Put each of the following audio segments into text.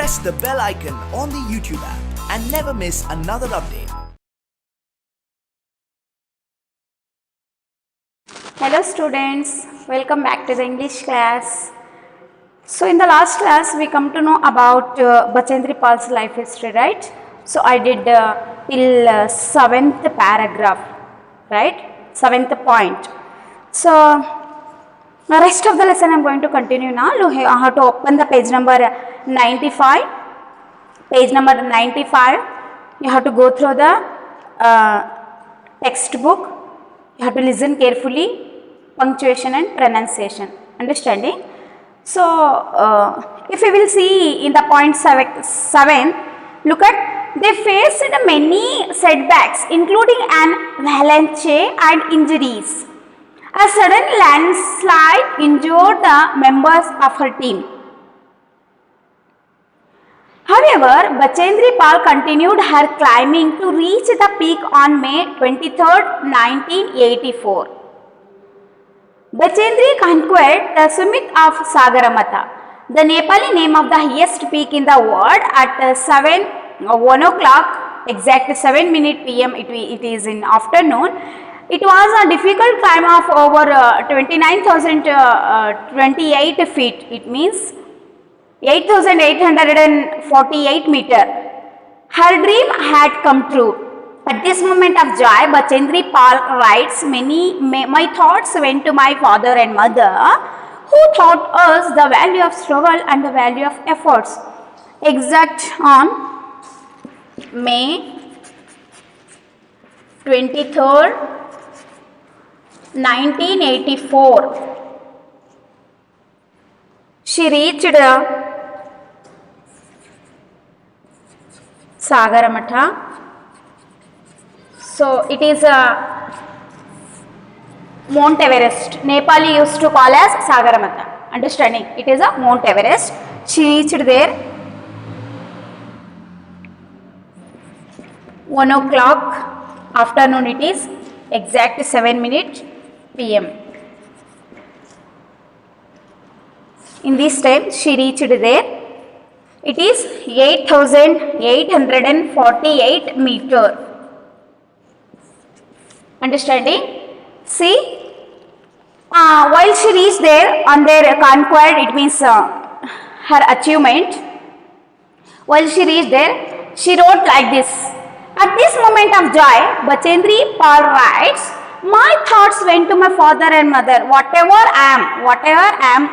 press the bell icon on the YouTube app and never miss another update. Hello students, welcome back to the English class. So in the last class we come to know about Bachendri Pal's life history, right? So I did till 7th paragraph, right? 7th point. So the rest of the lesson I am going to continue now. You have to open the page number 95. Page number 95. You have to go through the textbook. You have to listen carefully. Punctuation and pronunciation. Understanding? So if you will see in the point 7, look at, they faced many setbacks including an avalanche and injuries. A sudden landslide injured the members of her team. However, Bachendri Pal continued her climbing to reach the peak on May 23, 1984. Bachendri conquered the summit of Sagarmatha, the Nepali name of the highest peak in the world, at 1 o'clock, exact 7 minute PM, it is in afternoon. It was a difficult climb of over 29,028 feet, it means 8,848 meter. Her dream had come true. At this moment of joy, Bachendri Pal writes, my thoughts went to my father and mother, who taught us the value of struggle and the value of efforts. Exact on May 23rd, 1984, she reached Sagarmatha. So it is Mount Everest. Nepali used to call as Sagarmatha. Understanding? It is a Mount Everest. She reached there 1 o'clock afternoon. It is exact 7 minutes PM. In this time she reached there. It is 8,848 meter. Understanding? See, while she reached there on their conquered, it means her achievement. While she reached there, she wrote like this. At this moment of joy, Bachendri Pal writes, my thoughts went to my father and mother. Whatever I am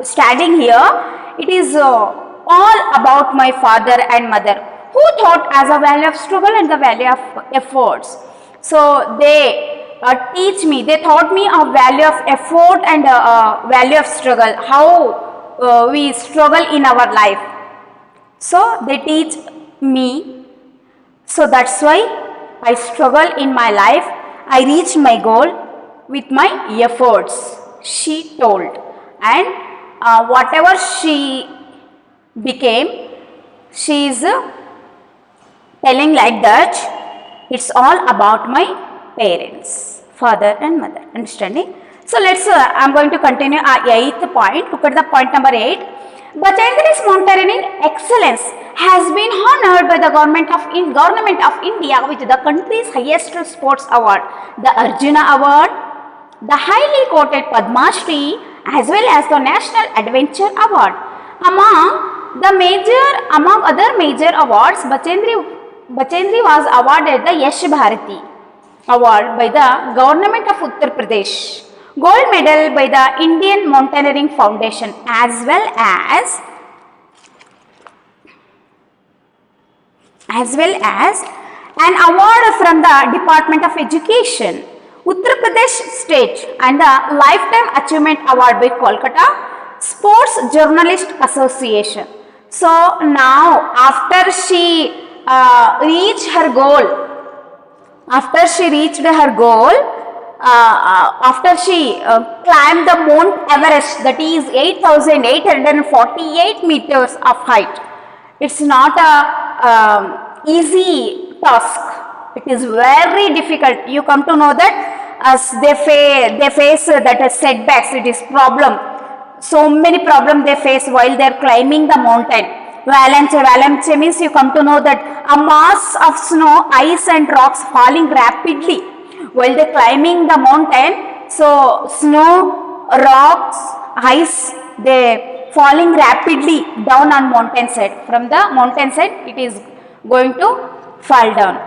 standing here, it is all about my father and mother, who taught as a value of struggle and the value of efforts. So they teach me, they taught me a value of effort and value of struggle, how we struggle in our life. So they teach me. So that's why I struggle in my life. I reached my goal with my efforts, she told. And whatever she became, she is telling like that. It's all about my parents, father and mother. Understanding? So let's, I'm going to continue our 8th point. Look at the point number 8. Bachendri's mountaineering excellence has been honored by the government of India with the country's highest sports award, the Arjuna Award, the highly quoted Padma Shri, as well as the National Adventure Award. Among other major awards, Bachendri was awarded the Yash Bharati Award by the Government of Uttar Pradesh, Gold Medal by the Indian Mountaineering Foundation, as well as an award from the Department of Education, Uttar Pradesh State, and the Lifetime Achievement Award by Kolkata Sports Journalist Association. So now after she reached her goal, after she climbed the Mount Everest, that is 8,848 meters of height. It's not a easy task. It is very difficult. You come to know that as they face that setbacks, it is problem. So many problems they face while they are climbing the mountain. Avalanche means you come to know that a mass of snow, ice and rocks falling rapidly while they climbing the mountain. So snow, rocks, ice, they falling rapidly down on mountain side. From the mountain side, it is going to fall down.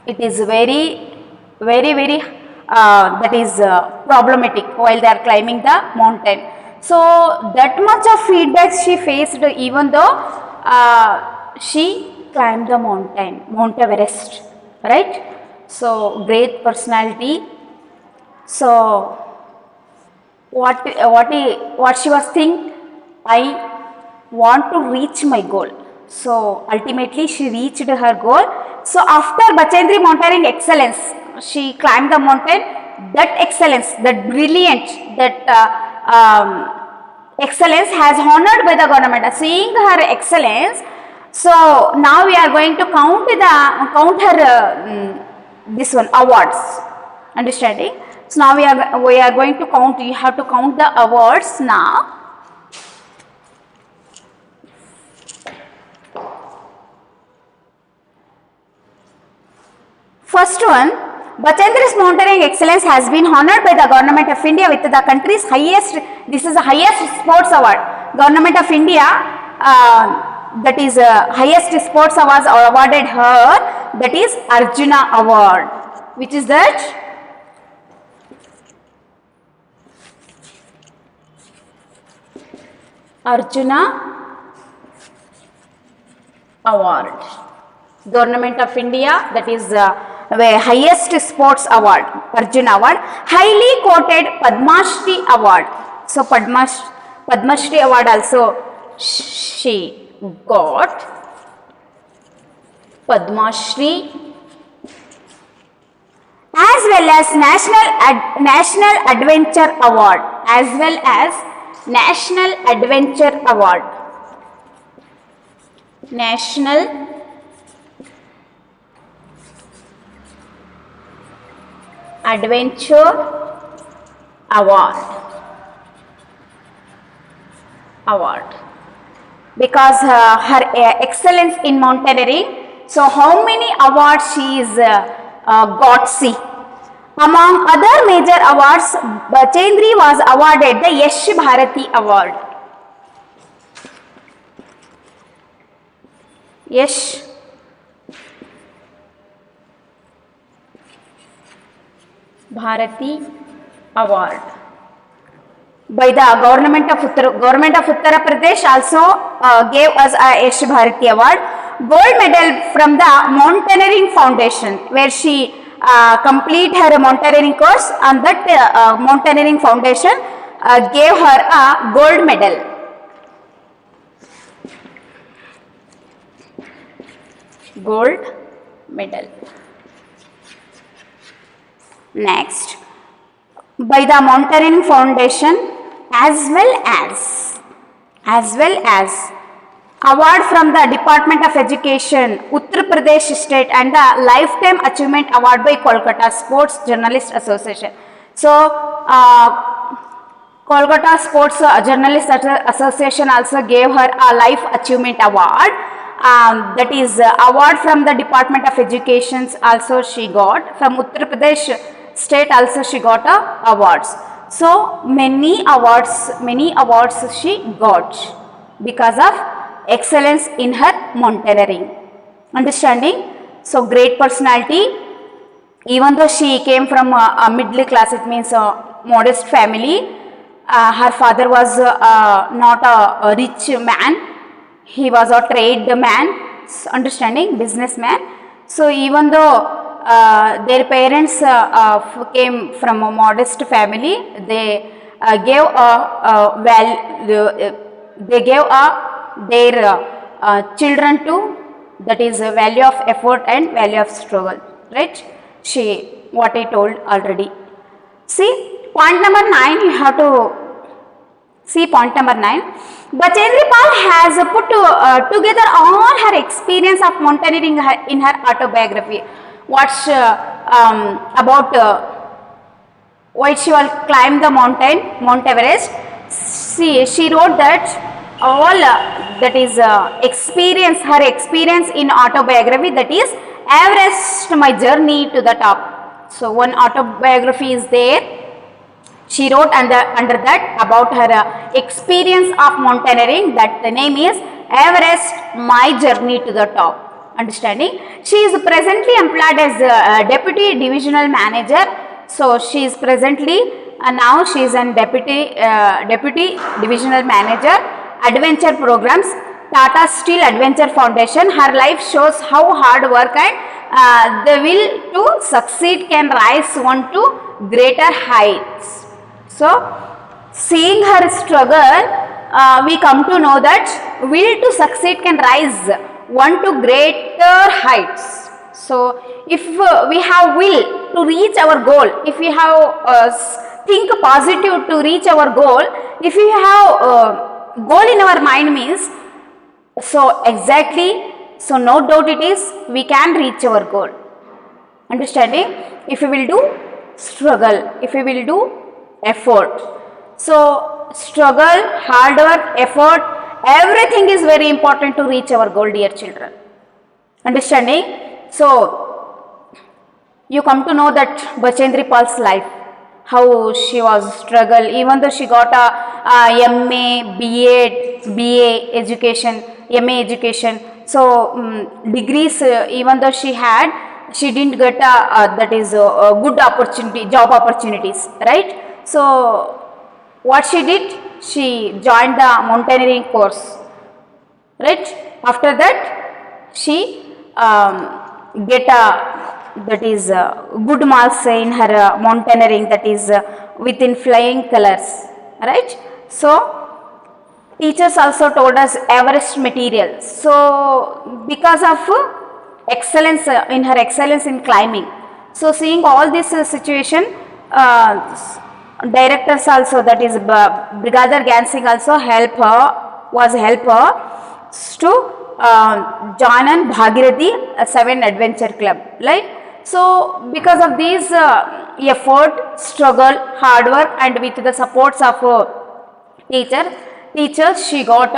It is very that is problematic while they are climbing the mountain. So that much of feedback she faced, even though she climbed the mountain, Mount Everest, right? So great personality. So what she was thinking? I want to reach my goal. So ultimately she reached her goal. So after Bachendri mountaineering excellence, she climbed the mountain. That excellence, that brilliant, that excellence has honored by the government. Seeing her excellence, so now we are going to count her this one awards. Understanding? So now we are going to count. You have to count the awards now. First one, Bachendri's mountaineering excellence has been honored by the Government of India with the country's highest, this is the highest sports award. Government of India, that is highest sports awards are awarded her, that is Arjuna Award. Which is that? Arjuna Award. Government of India, that is the highest sports award, Arjuna Award. Highly quoted Padma Shri Award. So Padma Shri Award also she got. Padma Shri, as well as National Adventure Award, as well as National Adventure Award. National Adventure Award because her excellence in mountaineering. So how many awards she is got? See, among other major awards, Bachendri was awarded the Yash Bharati Award. Yash Bharati Award by the government of Uttara Pradesh also gave us a Yash Bharati Award. Gold medal from the Mountaineering Foundation, where she complete her mountaineering course, and that Mountaineering Foundation gave her a gold medal. Gold medal. Next, by the Mountaineering Foundation, as well as award from the Department of Education, Uttar Pradesh State, and the Lifetime Achievement Award by Kolkata Sports Journalist Association. So, Kolkata Sports Journalist Association also gave her a Life Achievement Award. That is award from the Department of Education also she got. From Uttar Pradesh State also she got awards. So many awards she got because of excellence in her mountaineering. Understanding? So great personality. Even though she came from a middle class, it means a modest family. Her father was not a rich man. He was a trade man, understanding, businessman. So even though their parents came from a modest family, they gave their children to, that is a value of effort and value of struggle, right? What I told already. See, point number 9, you have to see point number 9. Bachendri Pal has put together all her experience of mountaineering in her autobiography. What's about why she will climb the mountain, Mount Everest. She wrote that all that is experience, her experience in autobiography, that is Everest, my journey to the top. So one autobiography is there. She wrote under that about her experience of mountaineering, that the name is Everest, my journey to the top. Understanding? She is presently employed as a deputy divisional manager. So she is presently now she is an deputy divisional manager, adventure programs, Tata Steel Adventure Foundation. Her life shows how hard work and the will to succeed can rise one to greater heights. So, seeing her struggle, we come to know that will to succeed can rise one to greater heights. So, if we have will to reach our goal, if we have think positive to reach our goal, if we have goal in our mind means, so exactly, so no doubt it is, we can reach our goal. Understanding? If we will do struggle, if we will do effort. So struggle, hard work, effort, everything is very important to reach our goal, dear children. Understanding? So you come to know that Bachendri Pal's life, how she was struggle, even though she got a MA, BA, BA education, MA education. So degrees, even though she had, she didn't get that is a good opportunity, job opportunities, right? So what she did, she joined the mountaineering course, right? After that she get a that is good marks in her mountaineering, that is within flying colors, right? So teachers also told us Everest material. So because of excellence in her excellence in climbing, so seeing all this situation, directors also, that is Brigadier Gyan Singh also help her to join an Bhagirathi 7 Adventure Club, right? So because of these effort, struggle, hard work, and with the supports of teachers, she got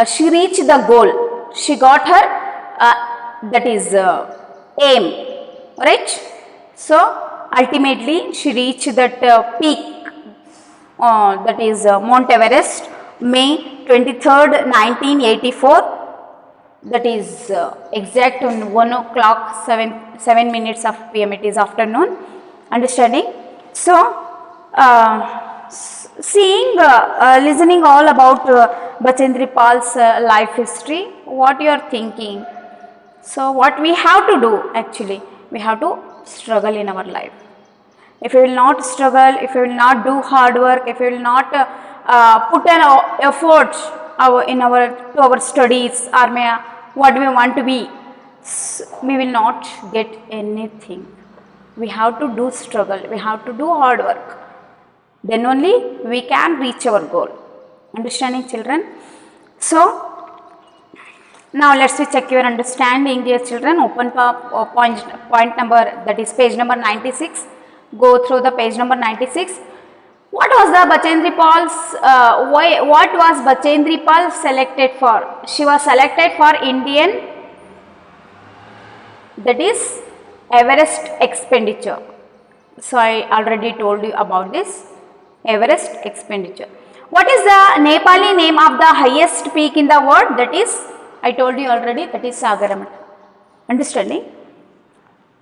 she reached the goal. She got her that is aim, right? So ultimately she reached that peak, that is Mount Everest, May 23rd, 1984. That is exact on 1 o'clock 7 minutes of PM, it is afternoon. Understanding? So seeing listening all about Bachendri Pal's life history, what you are thinking? So what we have to do, actually we have to struggle in our life. If we will not struggle, if we will not do hard work, if we will not put an effort in our studies, or what we want to be, we will not get anything. We have to do struggle, we have to do hard work, then only we can reach our goal. Understanding, children? So now let's check your understanding, dear children. Open point number, that is page number 96. Go through the page number 96. What was the Bachendri Pal's, what was Bachendri Pal selected for? She was selected for Indian, that is Everest expenditure. So I already told you about this Everest expenditure. What is the Nepali name of the highest peak in the world? That is, I told you already, that is Sagarmatha. Understanding?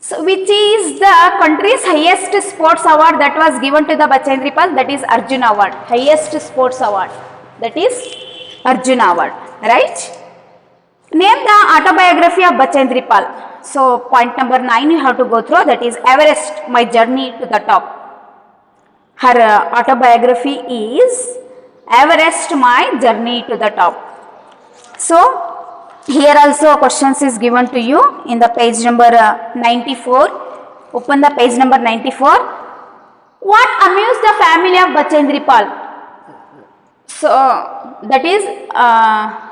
So which is the country's highest sports award that was given to the Bachendri Pal? That is Arjuna Award, highest sports award, that is Arjuna Award, right? Name the autobiography of Bachendri Pal. So point number 9 you have to go through, that is Everest, my journey to the top. Her autobiography is Everest, my journey to the top. So here also questions is given to you in the page number 94. Open the page number 94. What amused the family of Bachendri Pal? So that is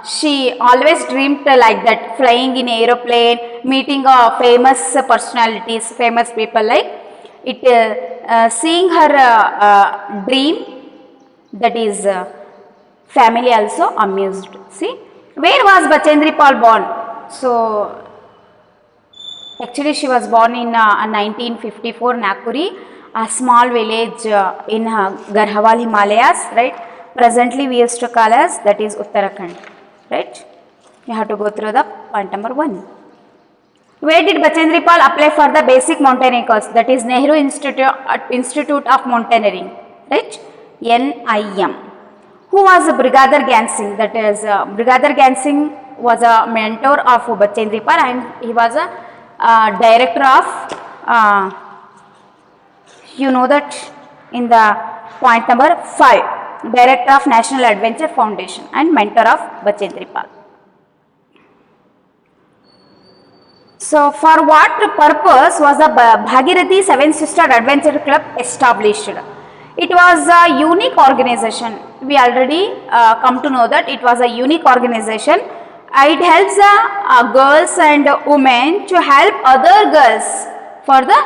she always dreamed like that, flying in aeroplane, meeting famous personalities, famous people, like it. Seeing her dream, that is family also amused. See, where was Bachendri Pal born? So, actually she was born in 1954 Nagpuri, a small village in Garhwal Himalayas, right? Presently we used to call as that is Uttarakhand, right? You have to go through the point number 1. Where did Bachendri Pal apply for the basic mountaineering course? That is Nehru Institute of Mountaineering, right? NIM. Who was Brigadier Gyan Singh? That is Brigadier Gyan Singh was a mentor of Bachendri Pal and he was a director of you know that in the point number 5, director of National Adventure Foundation and mentor of Bachendri Pal. So, for what purpose was the Bhagirathi Seven Sister Adventure Club established? It was a unique organization. We already come to know that it was a unique organization. It helps girls and women to help other girls for the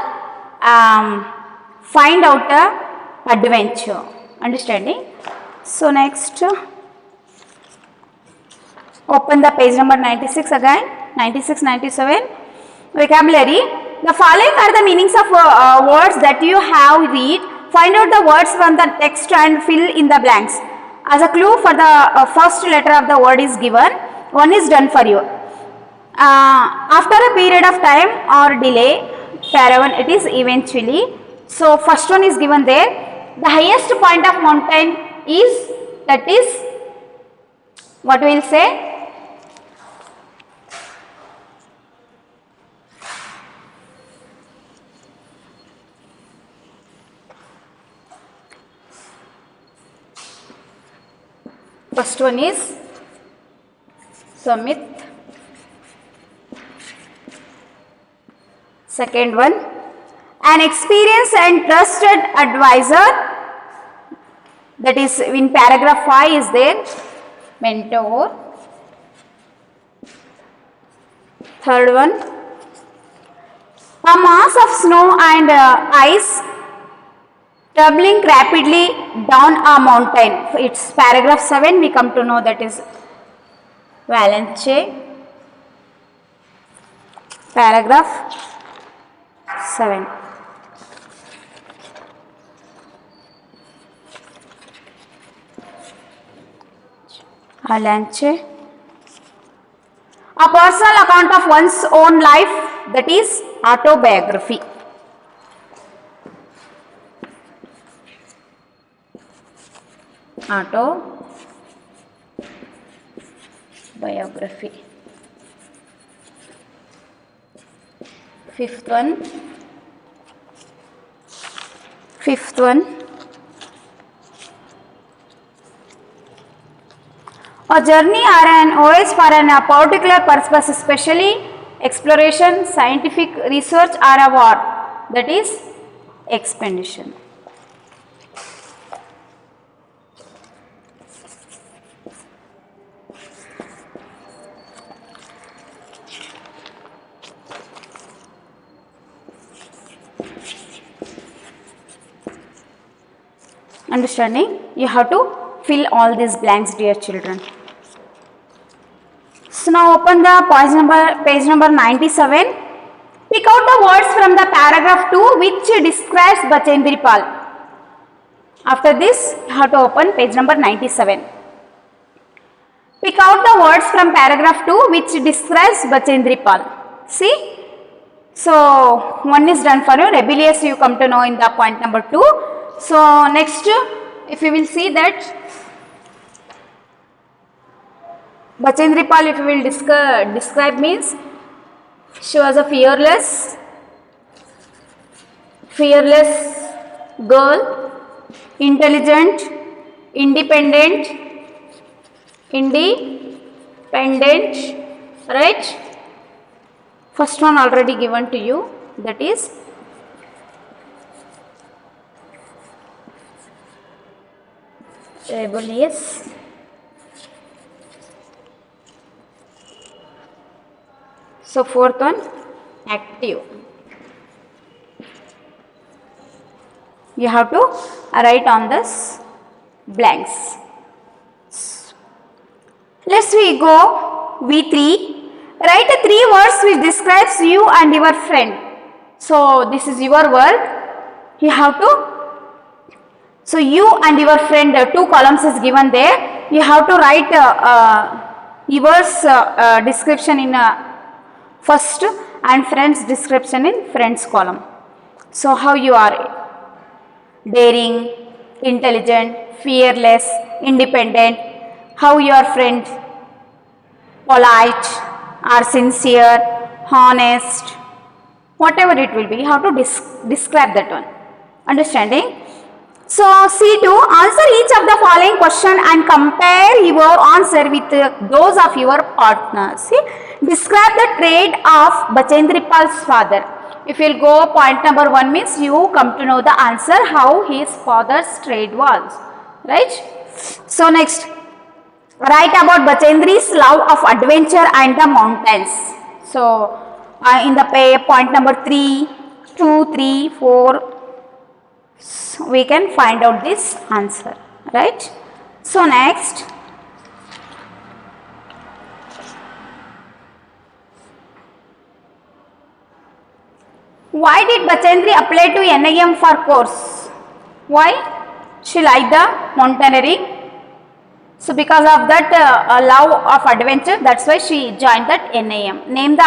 find out the adventure. Understanding? So, next, open the page number 96 again, 96, 97. Vocabulary. The following are the meanings of words that you have read. Find out the words from the text and fill in the blanks. As a clue for the first letter of the word is given. One is done for you. After a period of time or delay, paravan, it is eventually. So, first one is given there. The highest point of mountain is, that is, what we will say? First one is Samit. Second one, an experienced and trusted advisor. That is in paragraph 5 is there, mentor. Third one, a mass of snow and ice traveling rapidly down a mountain. It's paragraph 7, we come to know that is Valenche. Paragraph 7. Valenche. A personal account of one's own life, that is autobiography. Autobiography. Fifth one, a journey or an voyage for a particular purpose, especially exploration, scientific research or a war, that is expedition. Understanding? You have to fill all these blanks, dear children. So now open the page number 97. Pick out the words from the paragraph 2 which describes Bachendri Pal. After this, you have to open page number 97. Pick out the words from paragraph 2 which describes Bachendri Pal. See? So, one is done for you. Rebellious you come to know in the point number 2. So, next, if you will see that Bachendri Pal, if you will describe means she was a fearless girl, intelligent, independent, right? First one already given to you, that is rebellious. So fourth one, active. You have to write on this blanks. Let's we go V3. Write 3 words which describes you and your friend. So this is your word. You have to. So you and your friend, 2 columns is given there. You have to write yours description in first and friend's description in friend's column. So how you are? Daring, intelligent, fearless, independent. How your friend? Polite, are sincere, honest, whatever it will be, you have to describe that one. Understanding? So C2, answer each of the following question and compare your answer with those of your partners. See, describe the trade of Bachendri Pal's father. If you will go point number 1 means you come to know the answer how his father's trade was. Right? So next, write about Bachendri's love of adventure and the mountains. So in the point number 3, 2, 3, 4, so we can find out this answer, right? So next, why did Bachendri apply to NIM for course? Why? She liked the mountaineering. So because of that love of adventure, that's why she joined that NIM. Name the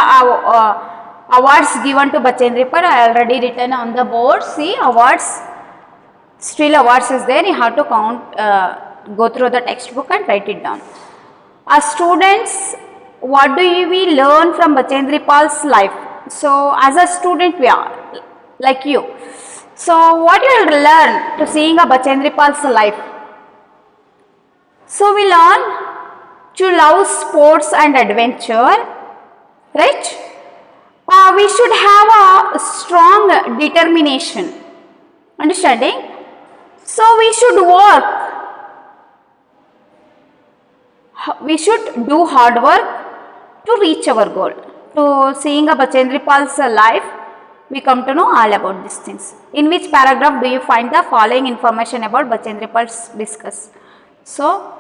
awards given to Bachendri Pal. I already written on the board. See, awards. Still awards is there, you have to count, go through the textbook and write it down. As students, what do we learn from Bachendri Pal's life? So as a student we are, like you. So what you will learn to seeing a Bachendri Pal's life? So we learn to love sports and adventure, right? We should have a strong determination, understanding? So we should work, we should do hard work to reach our goal. To seeing a Bachendri Pal's life, we come to know all about these things. In which paragraph do you find the following information about Bachendri Pal's discuss? So,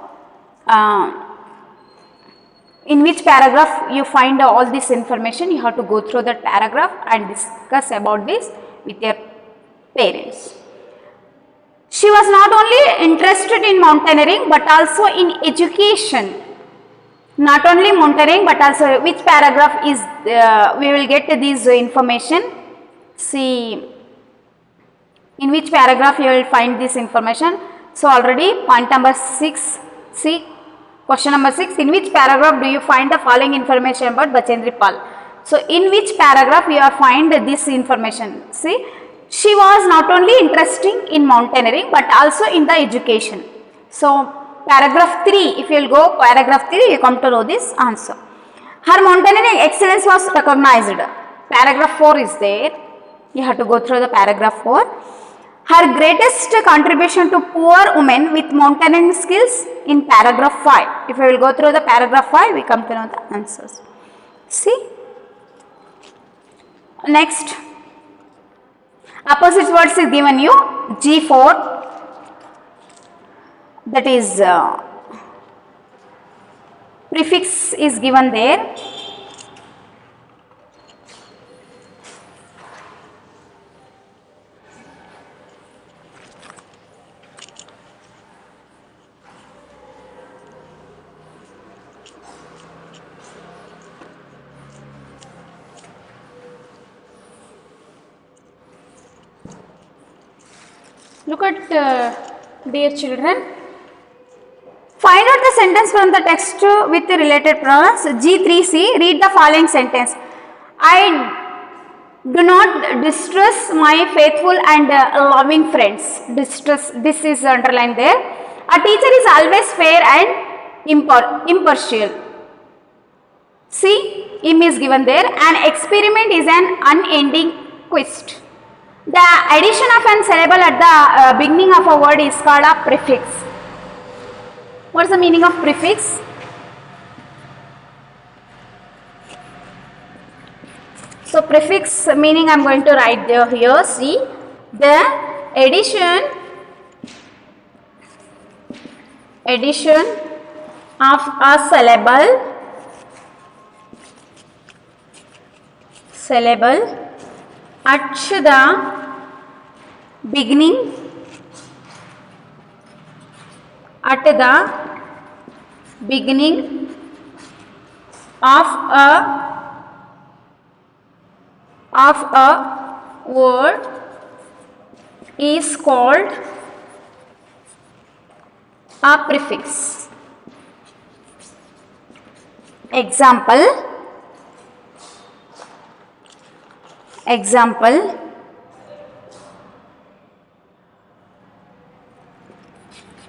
in which paragraph you find all this information, you have to go through that paragraph and discuss about this with your parents. She was not only interested in mountaineering but also in education. Not only mountaineering but also which paragraph is, we will get this information. See, in which paragraph you will find this information. So already point number 6, see question number 6, in which paragraph do you find the following information about Bachendri Pal? So in which paragraph you will find this information? See, she was not only interested in mountaineering but also in the education. So paragraph 3, if you will go paragraph 3, you come to know this answer. Her mountaineering excellence was recognized. Paragraph 4 is there. You have to go through the paragraph 4. Her greatest contribution to poor women with mountaineering skills in paragraph 5. If you will go through the paragraph 5, we come to know the answers. See. Next. Opposite words is given you. G4. That is prefix is given there. Look at dear children. Find out the sentence from the text with the related pronouns. G3C, read the following sentence. I do not distress my faithful and loving friends. Distress, this is underlined there. A teacher is always fair and impartial. See, im is given there. An experiment is an unending quest. The addition of an syllable at the beginning of a word is called a prefix. What is the meaning of prefix? So prefix meaning I am going to write there here. See, the addition of a syllable at the beginning of a word is called a prefix. Example,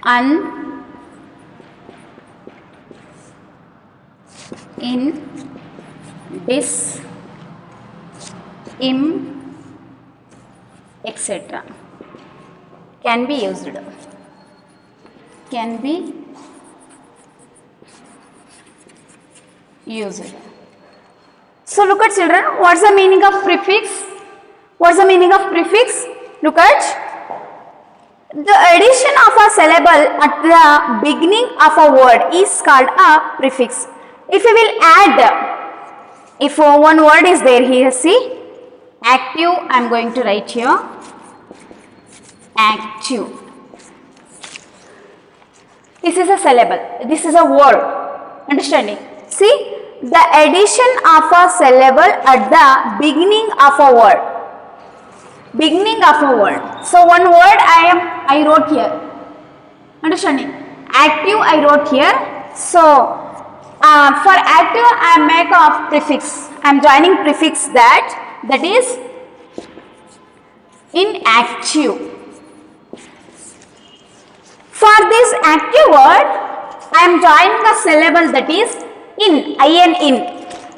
un, in, dis, im, etc. can be used. So look at children, what's the meaning of prefix? Look at the addition of a syllable at the beginning of a word is called a prefix. If we will add, if one word is there here, see, active, I am going to write here, active. This is a syllable, this is a word, understanding? See, the addition of a syllable at the beginning of a word. So one word I wrote here, understanding? Active I wrote here. So for active I am make of prefix. I am joining prefix that is inactive. For this active word, I am joining a syllable that is in.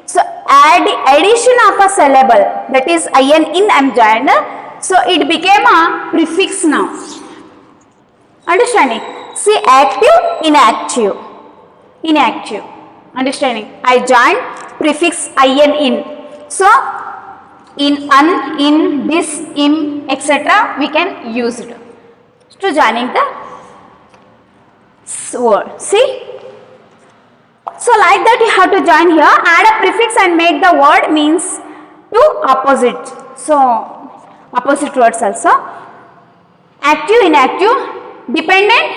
So addition of a syllable that is in I am joined. So it became a prefix now. Understanding? See, active, inactive. Understanding? I joined prefix in. So in, un, in, this, im, etc. we can use it to joining the word. See? So like that you have to join here, add a prefix and make the word means to opposite. So opposite words also. Active, inactive, dependent,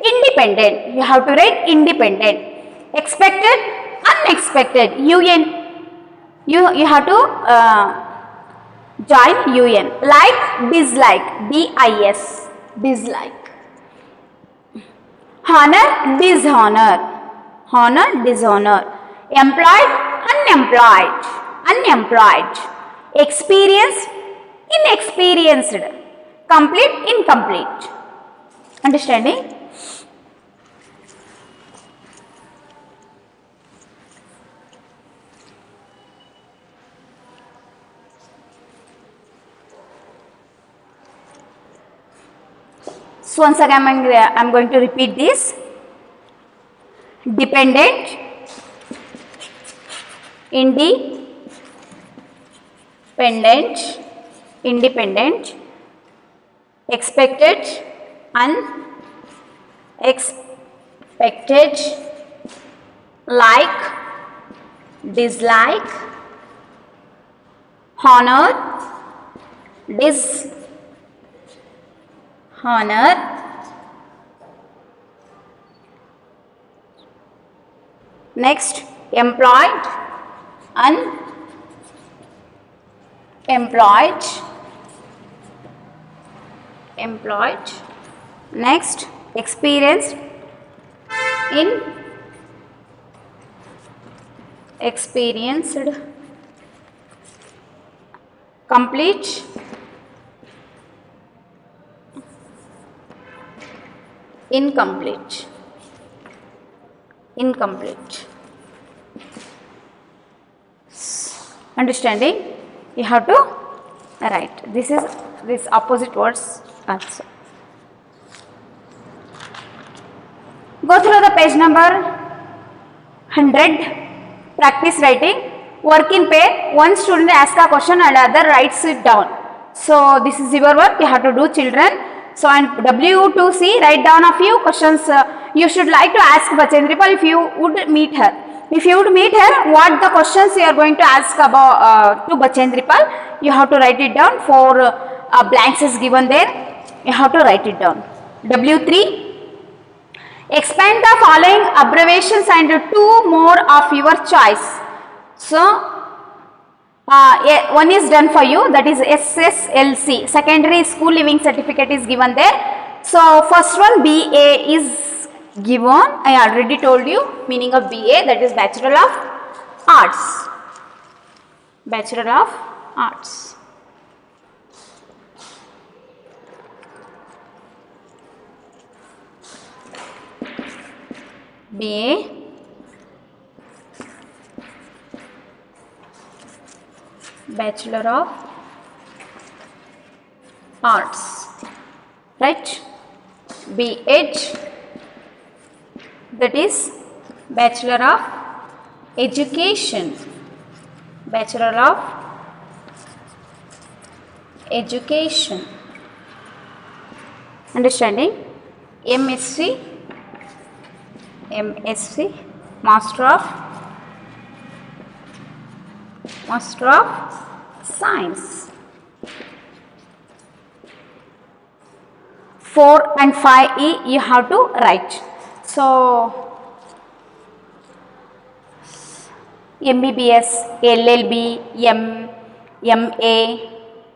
independent. You have to write independent. Expected, unexpected. You have to join un. Like, dislike, dis, dislike. Honor, dishonor, honor, dishonor. Employed, unemployed. Experienced, inexperienced. Complete, incomplete. Understanding? So once again I am going to repeat this. Dependent, independent, expected, unexpected, like, dislike, honor, dishonor. Next, employed, unemployed, employed. Next, experienced, inexperienced, complete, incomplete. Understanding? You have to write. This opposite words also. Go through the page number 100. Practice writing. Work in pair. One student asks a question and other writes it down. So this is your work. You have to do, children. So and W2C, write down a few questions you should like to ask Bachendri Pal if you would meet her. If you would meet her, what the questions you are going to ask about to Bachendri Pal, you have to write it down. For blanks is given there, you have to write it down. W3. Expand the following abbreviations and two more of your choice. So, one is done for you, that is SSLC, Secondary School Living Certificate is given there. So, first one BA is given, I already told you meaning of BA, that is Bachelor of Arts. Bachelor of Arts. BA, Bachelor of Arts, right? BH, that is Bachelor of Education, Bachelor of Education, understanding? MSc, MSc, Master of Science. 4 and 5E you have to write. So, MBBS, LLB, MA,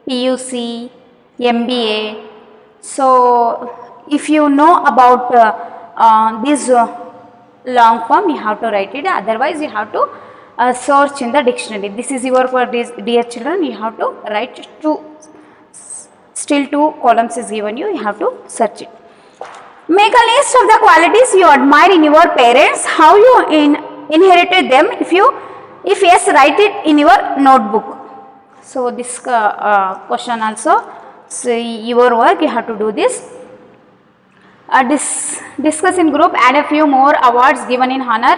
PUC, MBA. So, if you know about this long form, you have to write it, otherwise you have to search in the dictionary. This is your for dear children, you have to write still two columns is given you have to search it. Make a list of the qualities you admire in your parents, how you inherited them. If yes, write it in your notebook. So this question also, so your work you have to do this. Discuss in group, add a few more awards given in honor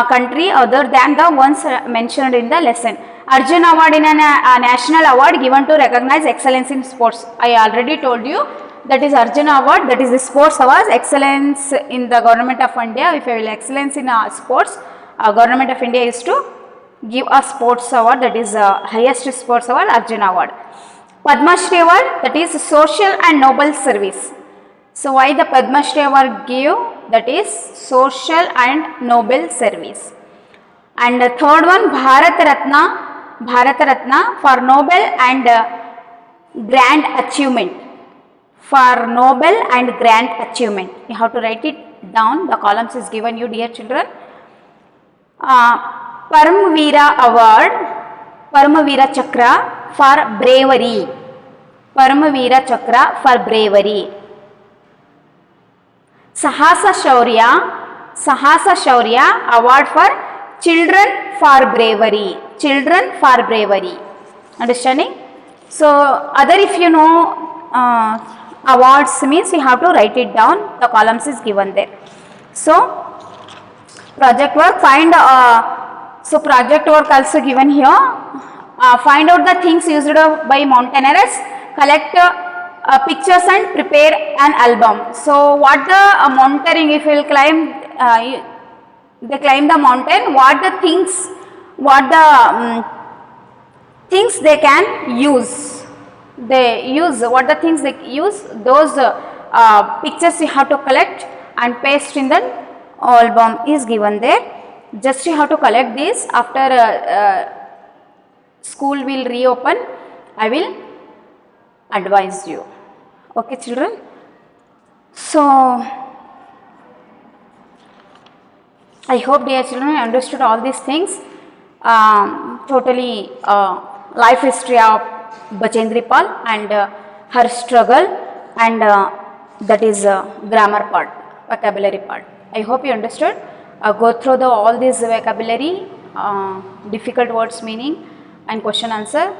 country other than the ones mentioned in the lesson. Arjun Award in a national award given to recognize excellence in sports. I already told you that is Arjun Award, that is the sports awards, excellence in the Government of India. If you will excellence in sports, Government of India is to give a sports award, that is highest sports award, Arjun Award. Padma Shri Award, that is social and noble service. So why the Padma Shri Award give? That is social and noble service. And the third one, Bharat Ratna for noble and grand achievement. For noble and grand achievement. You have to write it down. The columns is given you, dear children. Paramveera Award, Paramveera Chakra for bravery. Paramveera Chakra for bravery. Sahasa Shaurya Award for children for bravery. Children for bravery. Understanding? So, other if you know awards means you have to write it down. The columns is given there. So, project work, so project work also given here. Find out the things used by mountaineers, collect pictures and prepare an album. So what the mountaineering, if you will climb, they climb the mountain, what the things they can use. What the things they use, those pictures you have to collect and paste in the album is given there. Just you have to collect this. After school will reopen, I will advise you. Okay, children. So I hope, dear children, you understood all these things. Totally life history of Bachendri Pal and her struggle, and that is grammar part, vocabulary part. I hope you understood. Go through all these vocabulary, difficult words meaning and question answer.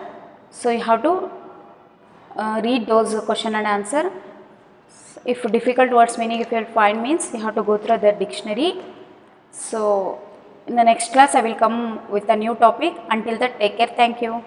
So you have to read those question and answer. If difficult words meaning if you will find means you have to go through the dictionary. So in the next class I will come with a new topic. Until that, take care. Thank you.